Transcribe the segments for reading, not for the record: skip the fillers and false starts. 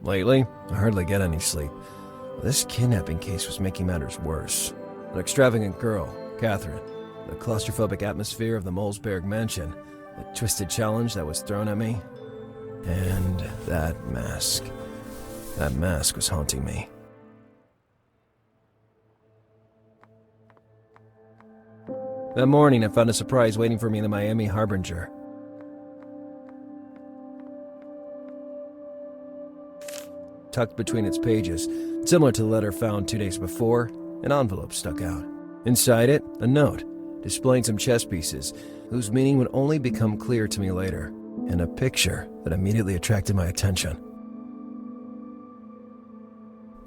Lately, I hardly get any sleep. This kidnapping case was making matters worse. An extravagant girl, Catherine, the claustrophobic atmosphere of the Molesberg mansion, the twisted challenge that was thrown at me, and that mask. That mask was haunting me. That morning, I found a surprise waiting for me in the Miami Harbinger. Tucked between its pages, similar to the letter found 2 days before, an envelope stuck out. Inside it, a note, displaying some chess pieces, whose meaning would only become clear to me later, and a picture that immediately attracted my attention.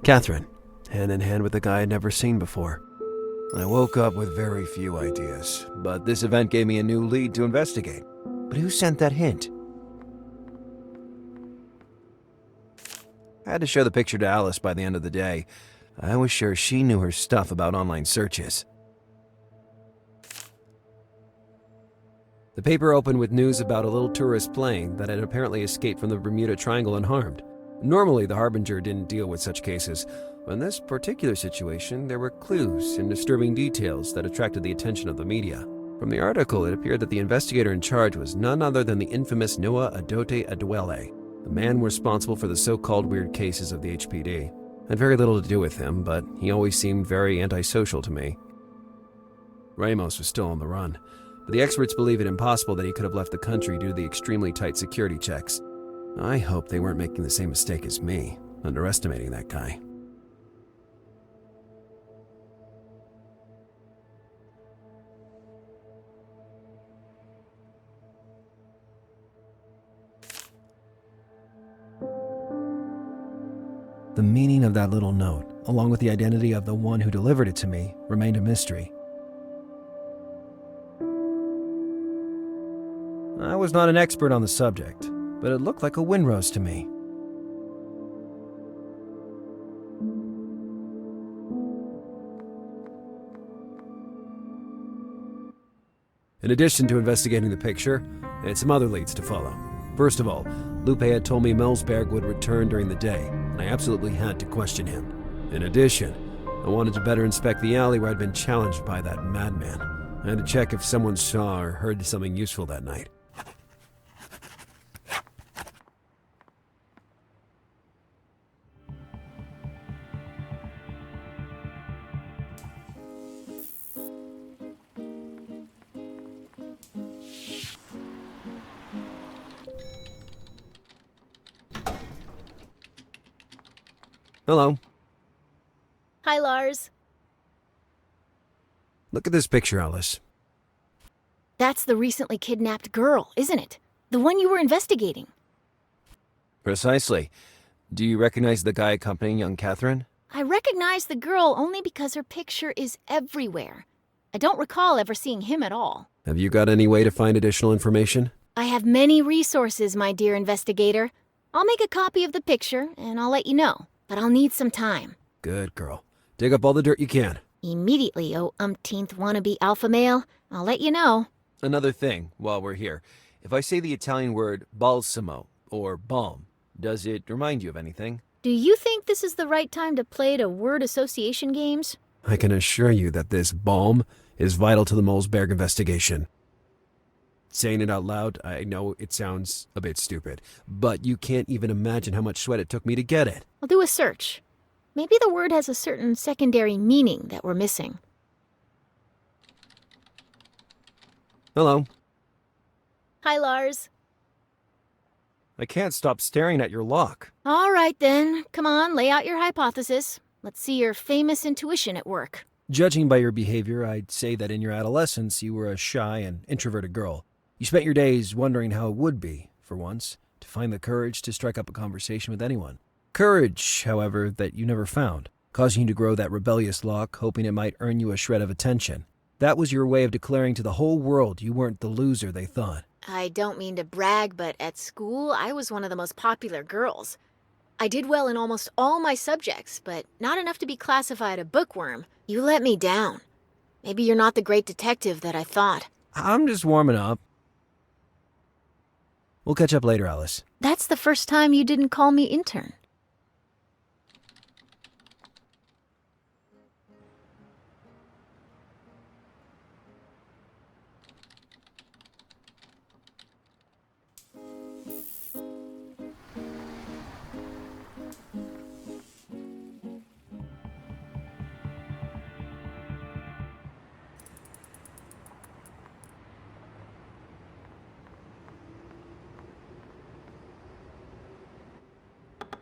Catherine, hand in hand with a guy I'd never seen before. I woke up with very few ideas, but this event gave me a new lead to investigate. But who sent that hint? I had to show the picture to Alice by the end of the day. I was sure she knew her stuff about online searches. The paper opened with news about a little tourist plane that had apparently escaped from the Bermuda Triangle unharmed. Normally, the Harbinger didn't deal with such cases, but in this particular situation, there were clues and disturbing details that attracted the attention of the media. From the article, it appeared that the investigator in charge was none other than the infamous Noah Adote Adewale, the man responsible for the so-called weird cases of the HPD. I had very little to do with him, but he always seemed very antisocial to me. Ramos was still on the run, but the experts believe it impossible that he could have left the country due to the extremely tight security checks. I hope they weren't making the same mistake as me, underestimating that guy. The meaning of that little note, along with the identity of the one who delivered it to me, remained a mystery. I was not an expert on the subject, but it looked like a windrose to me. In addition to investigating the picture, I had some other leads to follow. First of all, Lupe had told me Molesberg would return during the day, and I absolutely had to question him. In addition, I wanted to better inspect the alley where I'd been challenged by that madman. I had to check if someone saw or heard something useful that night. Hello. Hi, Lars. Look at this picture, Alice. That's the recently kidnapped girl, isn't it? The one you were investigating. Precisely. Do you recognize the guy accompanying young Catherine? I recognize the girl only because her picture is everywhere. I don't recall ever seeing him at all. Have you got any way to find additional information? I have many resources, my dear investigator. I'll make a copy of the picture, and I'll let you know. But I'll need some time. Good girl. Dig up all the dirt you can. Immediately, oh umpteenth wannabe alpha male. I'll let you know. Another thing, while we're here. If I say the Italian word balsamo, or balm, does it remind you of anything? Do you think this is the right time to play to word association games? I can assure you that this balm is vital to the Molesberg investigation. Saying it out loud, I know it sounds a bit stupid, but you can't even imagine how much sweat it took me to get it. I'll do a search. Maybe the word has a certain secondary meaning that we're missing. Hello. Hi, Lars. I can't stop staring at your lock. All right, then. Come on, lay out your hypothesis. Let's see your famous intuition at work. Judging by your behavior, I'd say that in your adolescence, you were a shy and introverted girl. You spent your days wondering how it would be, for once, to find the courage to strike up a conversation with anyone. Courage, however, that you never found, causing you to grow that rebellious lock, hoping it might earn you a shred of attention. That was your way of declaring to the whole world you weren't the loser they thought. I don't mean to brag, but at school, I was one of the most popular girls. I did well in almost all my subjects, but not enough to be classified a bookworm. You let me down. Maybe you're not the great detective that I thought. I'm just warming up. We'll catch up later, Alice. That's the first time you didn't call me intern.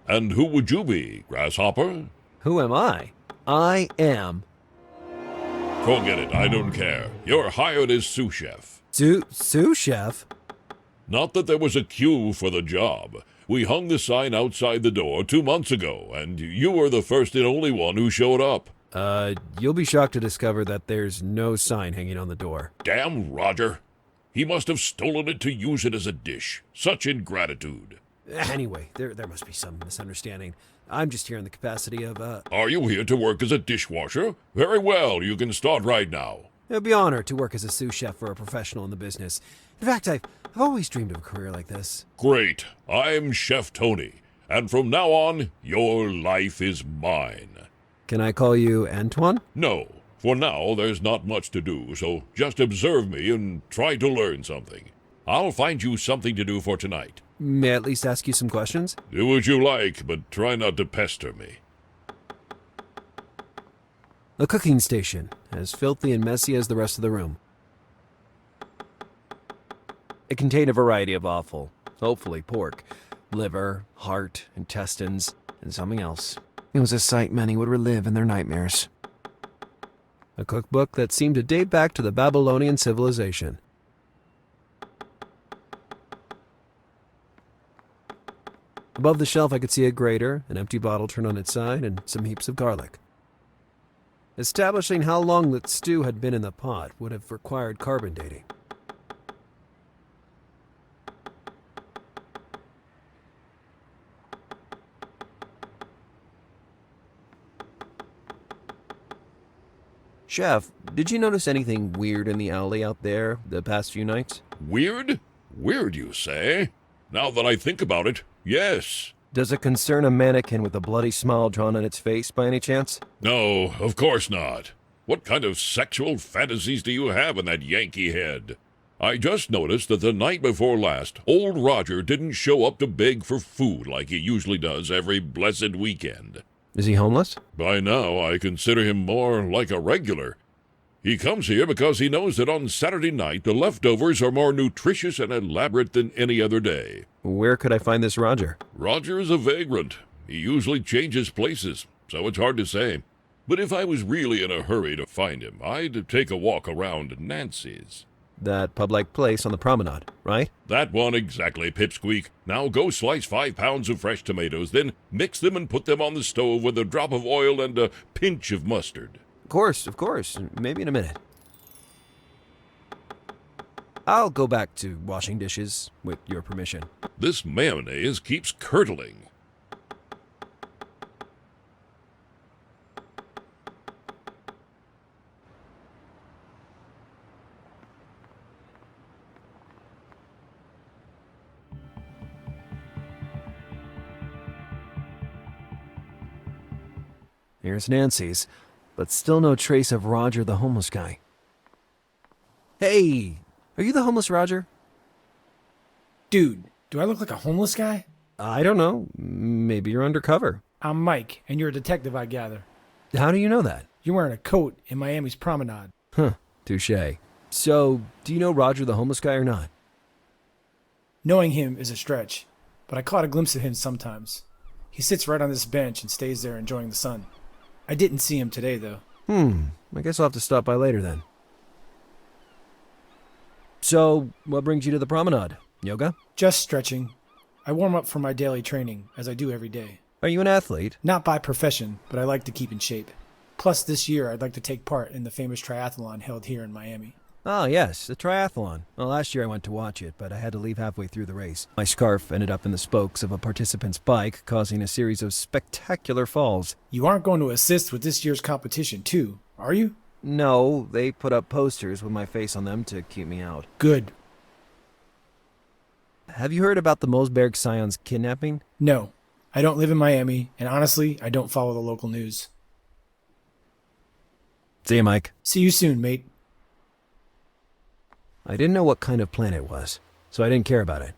And who would you be, Grasshopper? Who am I? I am Forget it, I don't care. You're hired as sous chef. sous chef. Not that there was a queue for the job. We hung the sign outside the door 2 months ago, and you were the first and only one who showed up. You'll be shocked to discover that there's no sign hanging on the door. Damn Roger. He must have stolen it to use it as a dish. Such ingratitude. Anyway, there must be some misunderstanding. I'm just here in the capacity of, Are you here to work as a dishwasher? Very well, you can start right now. It'd be an honor to work as a sous chef for a professional in the business. In fact, I've always dreamed of a career like this. Great. I'm Chef Tony, and from now on, your life is mine. Can I call you Antoine? No, for now there's not much to do, so just observe me and try to learn something. I'll find you something to do for tonight. May I at least ask you some questions? Do what you like, but try not to pester me. A cooking station, as filthy and messy as the rest of the room. It contained a variety of offal, hopefully pork, liver, heart, intestines, and something else. It was a sight many would relive in their nightmares. A cookbook that seemed to date back to the Babylonian civilization. Above the shelf I could see a grater, an empty bottle turned on its side, and some heaps of garlic. Establishing how long the stew had been in the pot would have required carbon dating. Chef, did you notice anything weird in the alley out there the past few nights? Weird? Weird, you say? Now that I think about it, yes. Does it concern a mannequin with a bloody smile drawn on its face by any chance? No, of course not. What kind of sexual fantasies do you have in that Yankee head? I just noticed that the night before last, old Roger didn't show up to beg for food like he usually does every blessed weekend. Is he homeless? By now, I consider him more like a regular. He comes here because he knows that on Saturday night the leftovers are more nutritious and elaborate than any other day. Where could I find this Roger? Roger is a vagrant. He usually changes places, so it's hard to say. But if I was really in a hurry to find him, I'd take a walk around Nancy's. That pub-like place on the promenade, right? That one exactly, Pipsqueak. Now go slice 5 pounds of fresh tomatoes, then mix them and put them on the stove with a drop of oil and a pinch of mustard. Of course. Maybe in a minute. I'll go back to washing dishes, with your permission. This mayonnaise keeps curdling. Here's Nancy's, but still no trace of Roger the homeless guy. Hey, are you the homeless Roger? Dude, do I look like a homeless guy? I don't know. Maybe you're undercover. I'm Mike, and you're a detective, I gather. How do you know that? You're wearing a coat in Miami's promenade. Huh, touche. So, do you know Roger the homeless guy or not? Knowing him is a stretch, but I caught a glimpse of him sometimes. He sits right on this bench and stays there enjoying the sun. I didn't see him today, though. I guess I'll have to stop by later then. So, what brings you to the promenade? Yoga? Just stretching. I warm up for my daily training, as I do every day. Are you an athlete? Not by profession, but I like to keep in shape. Plus, this year I'd like to take part in the famous triathlon held here in Miami. Oh, yes, the triathlon. Well, last year I went to watch it, but I had to leave halfway through the race. My scarf ended up in the spokes of a participant's bike, causing a series of spectacular falls. You aren't going to assist with this year's competition, too, are you? No, they put up posters with my face on them to keep me out. Good. Have you heard about the Mosberg Scions kidnapping? No, I don't live in Miami, and honestly, I don't follow the local news. See you, Mike. See you soon, mate. I didn't know what kind of plant it was, so I didn't care about it.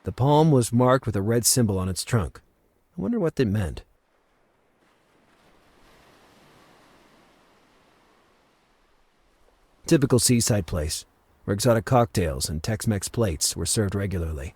The palm was marked with a red symbol on its trunk. I wonder what that meant. Typical seaside place, where exotic cocktails and Tex-Mex plates were served regularly.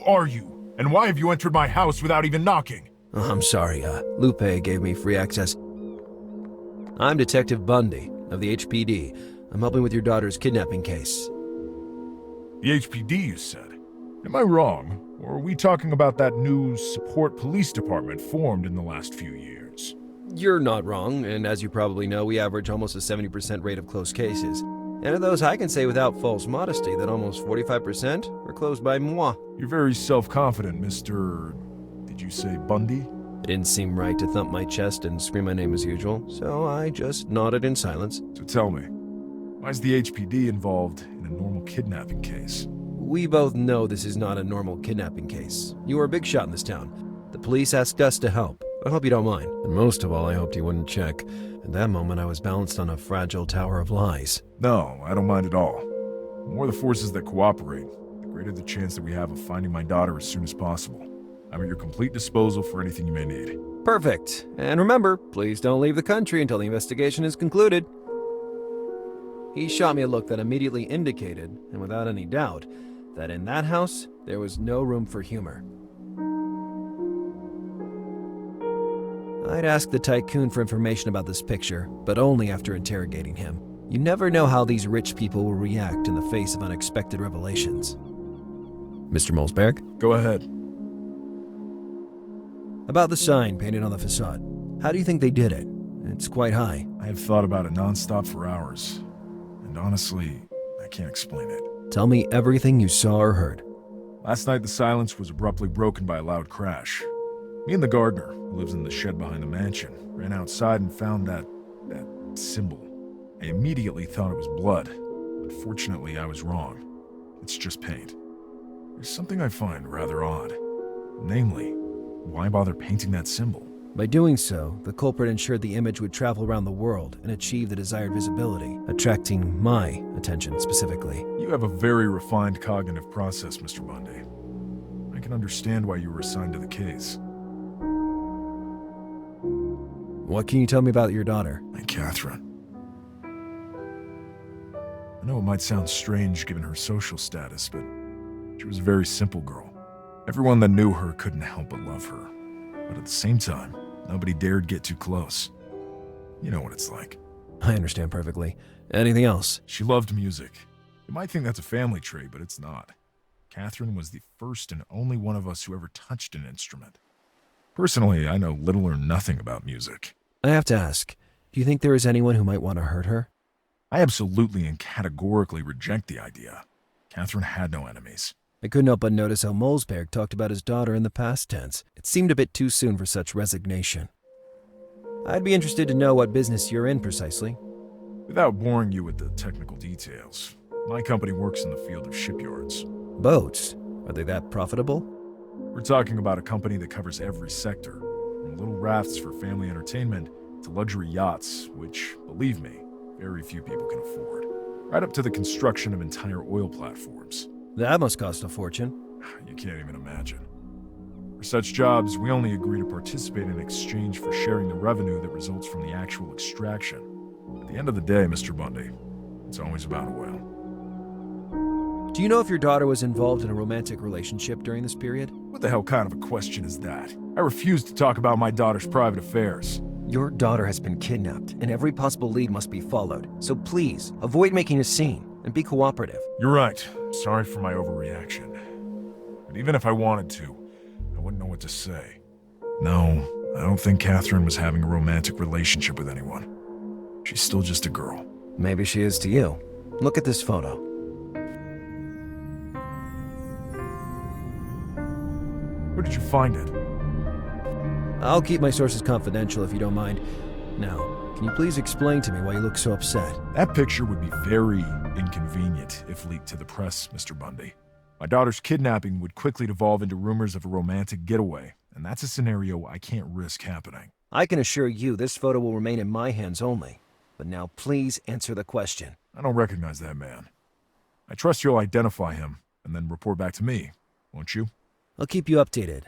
are you? And why have you entered my house without even knocking? Oh, I'm sorry, Lupe gave me free access. I'm Detective Bundy of the HPD. I'm helping with your daughter's kidnapping case. The HPD, you said? Am I wrong? Or are we talking about that new support police department formed in the last few years? You're not wrong, and as you probably know, we average almost a 70% rate of closed cases. And of those, I can say without false modesty that almost 45% were closed by moi. You're very self-confident, Mr. Did you say Bundy? It didn't seem right to thump my chest and scream my name as usual, so I just nodded in silence. So tell me, why is the HPD involved in a normal kidnapping case? We both know this is not a normal kidnapping case. You are a big shot in this town. The police asked us to help. I hope you don't mind. And most of all, I hoped you wouldn't check. At that moment, I was balanced on a fragile tower of lies. No, I don't mind at all. The more the forces that cooperate, the greater the chance that we have of finding my daughter as soon as possible. I'm at your complete disposal for anything you may need. Perfect. And remember, please don't leave the country until the investigation is concluded. He shot me a look that immediately indicated, and without any doubt, that in that house, there was no room for humor. I'd ask the tycoon for information about this picture, but only after interrogating him. You never know how these rich people will react in the face of unexpected revelations. Mr. Molsberg? Go ahead. About the sign painted on the facade. How do you think they did it? It's quite high. I have thought about it nonstop for hours. And honestly, I can't explain it. Tell me everything you saw or heard. Last night, the silence was abruptly broken by a loud crash. Me and the gardener, who lives in the shed behind the mansion, ran outside and found that symbol. I immediately thought it was blood, but fortunately I was wrong. It's just paint. There's something I find rather odd. Namely, why bother painting that symbol? By doing so, the culprit ensured the image would travel around the world and achieve the desired visibility, attracting my attention specifically. You have a very refined cognitive process, Mr. Bundy. I can understand why you were assigned to the case. What can you tell me about your daughter? And Catherine. I know it might sound strange given her social status, but she was a very simple girl. Everyone that knew her couldn't help but love her. But at the same time, nobody dared get too close. You know what it's like. I understand perfectly. Anything else? She loved music. You might think that's a family trait, but it's not. Catherine was the first and only one of us who ever touched an instrument. Personally, I know little or nothing about music. I have to ask, do you think there is anyone who might want to hurt her? I absolutely and categorically reject the idea. Catherine had no enemies. I couldn't help but notice how Molsberg talked about his daughter in the past tense. It seemed a bit too soon for such resignation. I'd be interested to know what business you're in precisely. Without boring you with the technical details, my company works in the field of shipyards. Boats? Are they that profitable? We're talking about a company that covers every sector, from little rafts for family entertainment to luxury yachts, which, believe me, very few people can afford, right up to the construction of entire oil platforms. That must cost a fortune. You can't even imagine. For such jobs, we only agree to participate in exchange for sharing the revenue that results from the actual extraction. At the end of the day, Mr. Bundy, it's always about oil. Do you know if your daughter was involved in a romantic relationship during this period? What the hell kind of a question is that? I refuse to talk about my daughter's private affairs. Your daughter has been kidnapped, and every possible lead must be followed. So please, avoid making a scene, and be cooperative. You're right. Sorry for my overreaction. But even if I wanted to, I wouldn't know what to say. No, I don't think Catherine was having a romantic relationship with anyone. She's still just a girl. Maybe she is to you. Look at this photo. Where did you find it? I'll keep my sources confidential if you don't mind. Now, can you please explain to me why you look so upset? That picture would be very inconvenient if leaked to the press, Mr. Bundy. My daughter's kidnapping would quickly devolve into rumors of a romantic getaway, and that's a scenario I can't risk happening. I can assure you this photo will remain in my hands only. But now please answer the question. I don't recognize that man. I trust you'll identify him and then report back to me, won't you? I'll keep you updated,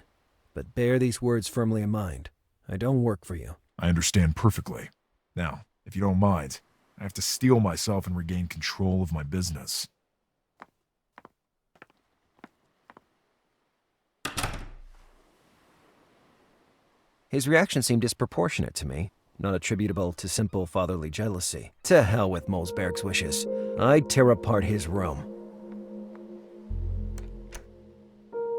but bear these words firmly in mind. I don't work for you. I understand perfectly. Now, if you don't mind, I have to steel myself and regain control of my business. His reaction seemed disproportionate to me, not attributable to simple fatherly jealousy. To hell with Molsberg's wishes. I'd tear apart his room.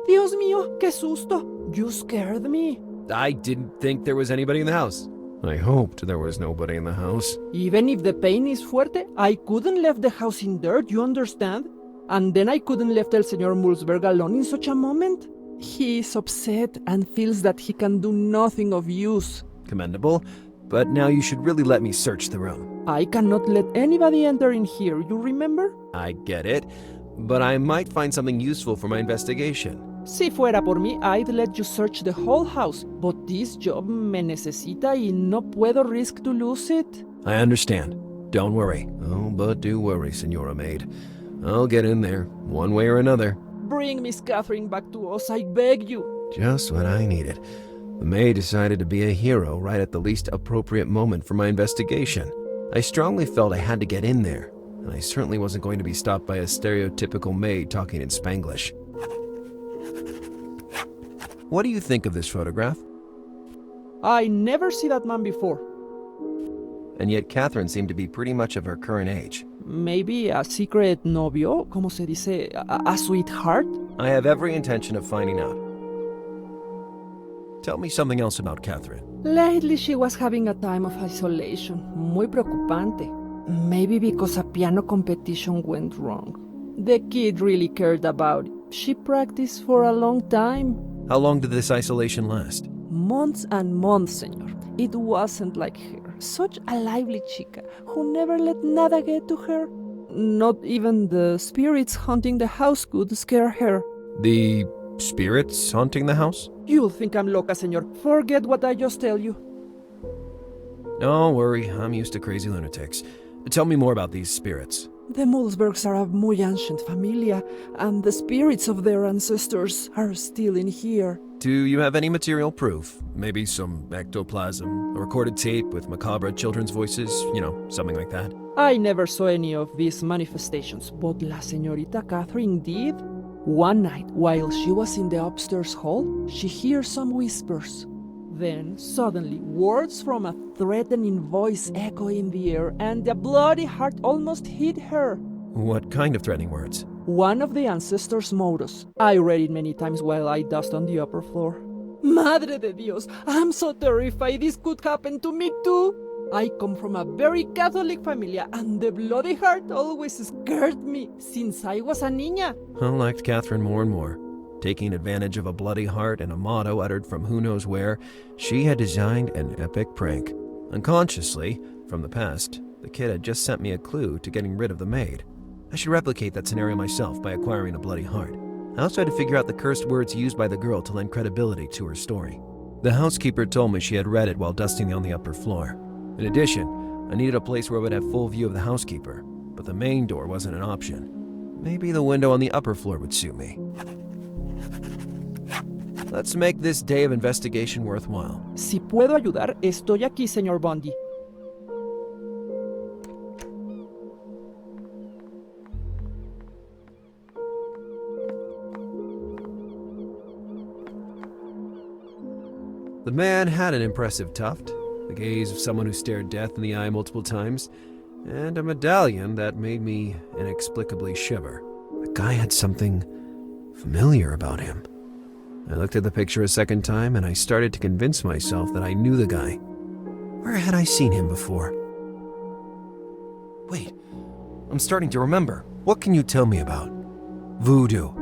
Dios mío, qué susto. You scared me. I didn't think there was anybody in the house. I hoped there was nobody in the house. Even if the pain is fuerte, I couldn't leave the house in dirt, you understand? And then I couldn't leave el señor Mulsberg alone in such a moment. He is upset and feels that he can do nothing of use. Commendable, but now you should really let me search the room. I cannot let anybody enter in here, you remember? I get it, but I might find something useful for my investigation. Si fuera por mí, I'd let you search the whole house, but this job me necesita y no puedo risk to lose it. I understand. Don't worry. Oh, but do worry, Senora Maid. I'll get in there, one way or another. Bring Miss Catherine back to us, I beg you. Just what I needed. The maid decided to be a hero right at the least appropriate moment for my investigation. I strongly felt I had to get in there, and I certainly wasn't going to be stopped by a stereotypical maid talking in Spanglish. What do you think of this photograph? I never see that man before. And yet Catherine seemed to be pretty much of her current age. Maybe a secret novio, como se dice, a sweetheart? I have every intention of finding out. Tell me something else about Catherine. Lately she was having a time of isolation, muy preocupante. Maybe because a piano competition went wrong. The kid really cared about it. She practiced for a long time. How long did this isolation last? Months and months, señor. It wasn't like her. Such a lively chica who never let nada get to her. Not even the spirits haunting the house could scare her. The spirits haunting the house? You'll think I'm loca, señor. Forget what I just tell you. Don't worry, I'm used to crazy lunatics. Tell me more about these spirits. The Mulsbergs are a muy ancient familia, and the spirits of their ancestors are still in here. Do you have any material proof? Maybe some ectoplasm, a recorded tape with macabre children's voices, something like that? I never saw any of these manifestations, but la señorita Catherine did. One night, while she was in the upstairs hall, she hears some whispers. Then, suddenly, words from a threatening voice echo in the air, and a bloody heart almost hit her. What kind of threatening words? One of the ancestors' mottos. I read it many times while I dust on the upper floor. Madre de Dios, I'm so terrified this could happen to me too. I come from a very Catholic familia, and the bloody heart always scared me since I was a niña. I liked Catherine more and more. Taking advantage of a bloody heart and a motto uttered from who knows where, she had designed an epic prank. Unconsciously, from the past, the kid had just sent me a clue to getting rid of the maid. I should replicate that scenario myself by acquiring a bloody heart. I also had to figure out the cursed words used by the girl to lend credibility to her story. The housekeeper told me she had read it while dusting on the upper floor. In addition, I needed a place where I would have full view of the housekeeper, but the main door wasn't an option. Maybe the window on the upper floor would suit me. Let's make this day of investigation worthwhile. Si puedo ayudar, estoy aquí, señor Bundy. The man had an impressive tuft, the gaze of someone who stared death in the eye multiple times, and a medallion that made me inexplicably shiver. The guy had something familiar about him. I looked at the picture a second time, and I started to convince myself that I knew the guy. Where had I seen him before? Wait, I'm starting to remember. What can you tell me about voodoo?